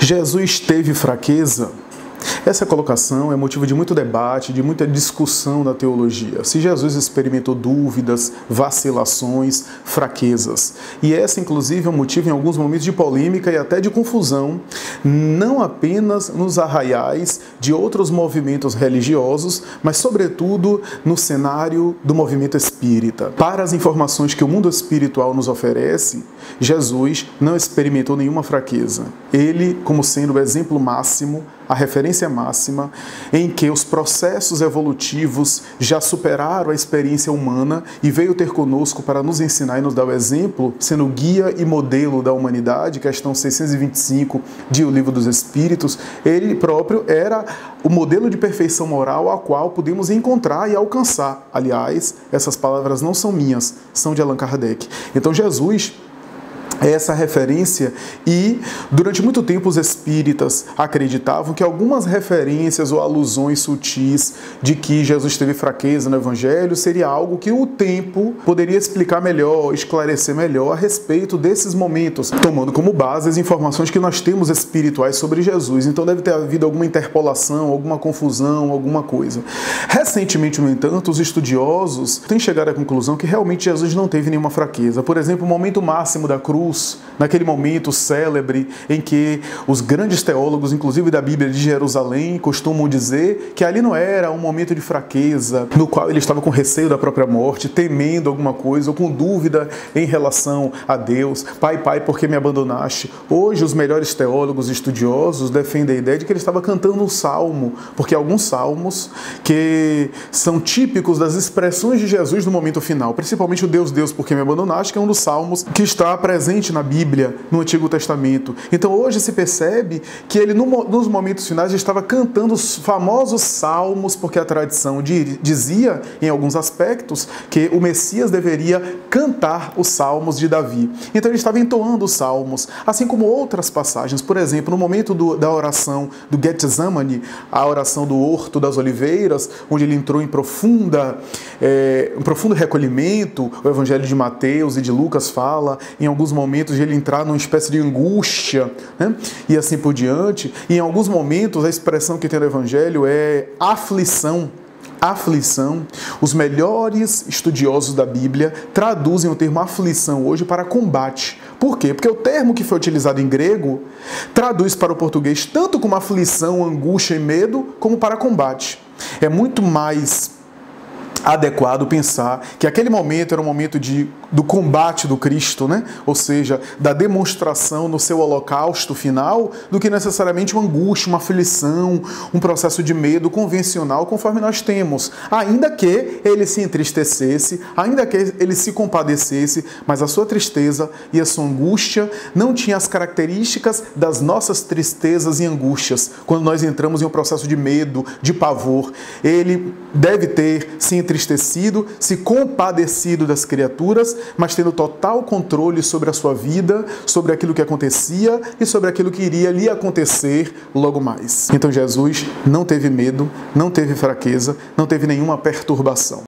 Jesus teve fraqueza? Essa colocação é motivo de muito debate, de muita discussão na teologia. Se Jesus experimentou dúvidas, vacilações, fraquezas. E essa, inclusive, é um motivo em alguns momentos de polêmica e até de confusão, não apenas nos arraiais de outros movimentos religiosos, mas, sobretudo, no cenário do movimento espírita. Para as informações que o mundo espiritual nos oferece, Jesus não experimentou nenhuma fraqueza. Ele, como sendo o exemplo máximo, a referência máxima, em que os processos evolutivos já superaram a experiência humana e veio ter conosco para nos ensinar e nos dar o exemplo, sendo guia e modelo da humanidade, questão 625 de O Livro dos Espíritos. Ele próprio era o modelo de perfeição moral a qual podemos encontrar e alcançar. Aliás, essas palavras não são minhas, são de Allan Kardec. Então Jesus é essa referência, e durante muito tempo os espíritas acreditavam que algumas referências ou alusões sutis de que Jesus teve fraqueza no Evangelho seria algo que o tempo poderia explicar melhor, esclarecer melhor a respeito desses momentos, tomando como base as informações que nós temos espirituais sobre Jesus. Então deve ter havido alguma interpolação, alguma confusão, alguma coisa. Recentemente, no entanto, os estudiosos têm chegado à conclusão que realmente Jesus não teve nenhuma fraqueza. Por exemplo, o momento máximo da cruz, naquele momento célebre em que os grandes teólogos, inclusive da Bíblia de Jerusalém, costumam dizer que ali não era um momento de fraqueza, no qual ele estava com receio da própria morte, temendo alguma coisa, ou com dúvida em relação a Deus. Pai, por que me abandonaste? Hoje, os melhores teólogos estudiosos defendem a ideia de que ele estava cantando um salmo, porque alguns salmos que são típicos das expressões de Jesus no momento final, principalmente o Deus, por que me abandonaste, que é um dos salmos que está presente na Bíblia, no Antigo Testamento. Então hoje se percebe que ele nos momentos finais estava cantando os famosos salmos, porque a tradição dizia, em alguns aspectos, que o Messias deveria cantar os salmos de Davi. Então ele estava entoando os salmos, assim como outras passagens. Por exemplo, no momento da oração do Getsemane, a oração do Horto das Oliveiras, onde ele entrou em profundo recolhimento, o Evangelho de Mateus e de Lucas fala, em alguns momentos de ele entrar numa espécie de angústia, né? E assim por diante. E em alguns momentos a expressão que tem no Evangelho é aflição. Aflição. Os melhores estudiosos da Bíblia traduzem o termo aflição hoje para combate. Por quê? Porque o termo que foi utilizado em grego traduz para o português tanto como aflição, angústia e medo, como para combate. É muito mais adequado pensar que aquele momento era um momento do combate do Cristo, né? Ou seja, da demonstração no seu holocausto final, do que necessariamente uma angústia, uma aflição, um processo de medo convencional, conforme nós temos. Ainda que ele se entristecesse, ainda que ele se compadecesse, mas a sua tristeza e a sua angústia não tinham as características das nossas tristezas e angústias. Quando nós entramos em um processo de medo, de pavor, ele deve ter se entristecido, se compadecido das criaturas, mas tendo total controle sobre a sua vida, sobre aquilo que acontecia e sobre aquilo que iria lhe acontecer logo mais. Então Jesus não teve medo, não teve fraqueza, não teve nenhuma perturbação.